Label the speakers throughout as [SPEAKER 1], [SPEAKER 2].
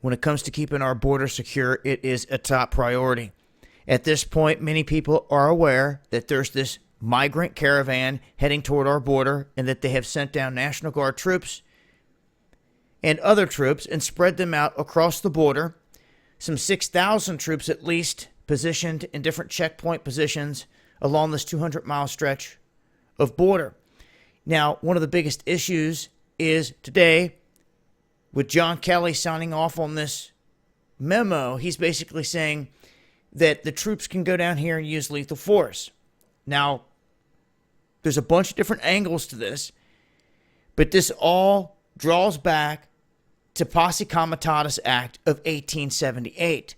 [SPEAKER 1] When it comes to keeping our border secure, it is a top priority. At this point, many people are aware that there's this migrant caravan heading toward our border and that they have sent down National Guard troops and other troops and spread them out across the border. Some 6,000 troops at least positioned in different checkpoint positions along this 200-mile stretch of border. Now, one of the biggest issues is today, with John Kelly signing off on this memo, he's basically saying that the troops can go down here and use lethal force. Now, there's a bunch of different angles to this, but this all draws back to Posse Comitatus Act of 1878,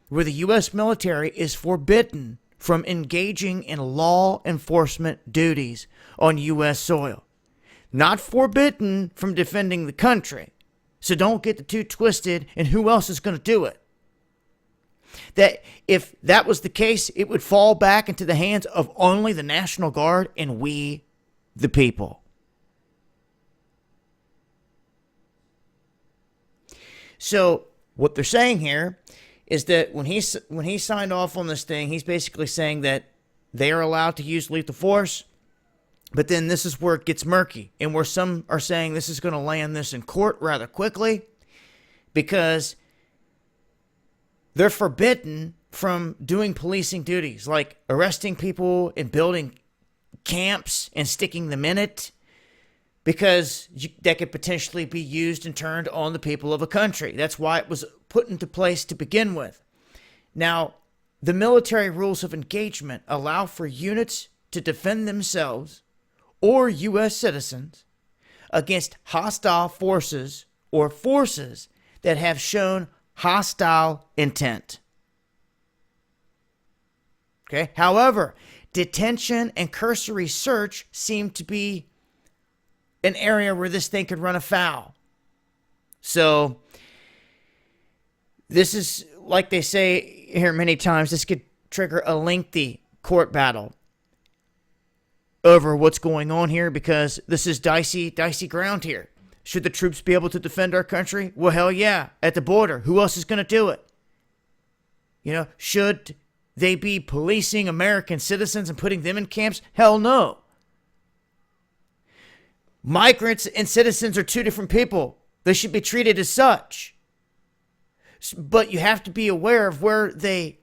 [SPEAKER 1] where the U.S. military is forbidden from engaging in law enforcement duties on U.S. soil. Not forbidden from defending the country. So don't get the two twisted, and who else is going to do it? That if that was the case, it would fall back into the hands of only the National Guard and we, the people. So what they're saying here is that when he signed off on this thing, he's basically saying that they are allowed to use lethal force. But then this is where it gets murky, and where some are saying this is going to land this in court rather quickly because they're forbidden from doing policing duties like arresting people and building camps and sticking them in it, because that could potentially be used and turned on the people of a country. That's why it was put into place to begin with. Now, the military rules of engagement allow for units to defend themselves or U.S. citizens against hostile forces or forces that have shown hostile intent. Okay. However, detention and cursory search seem to be an area where this thing could run afoul. So this is, like they say here many times, this could trigger a lengthy court battle over what's going on here, because this is dicey ground here. Should the troops be able to defend our country? Well, hell yeah, at the border. Who else is going to do it? You know, should they be policing American citizens and putting them in camps? Hell no. Migrants and citizens are two different people. They should be treated as such. But you have to be aware of where they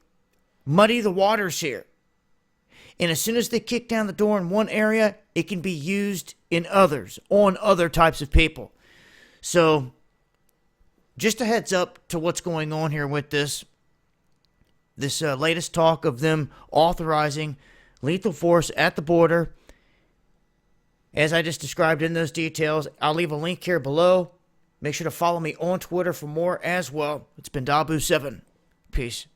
[SPEAKER 1] muddy the waters here. And as soon as they kick down the door in one area, it can be used in others, on other types of people. So, just a heads up to what's going on here with this latest talk of them authorizing lethal force at the border. As I just described in those details, I'll leave a link here below. Make sure to follow me on Twitter for more as well. It's been Dabu7. Peace.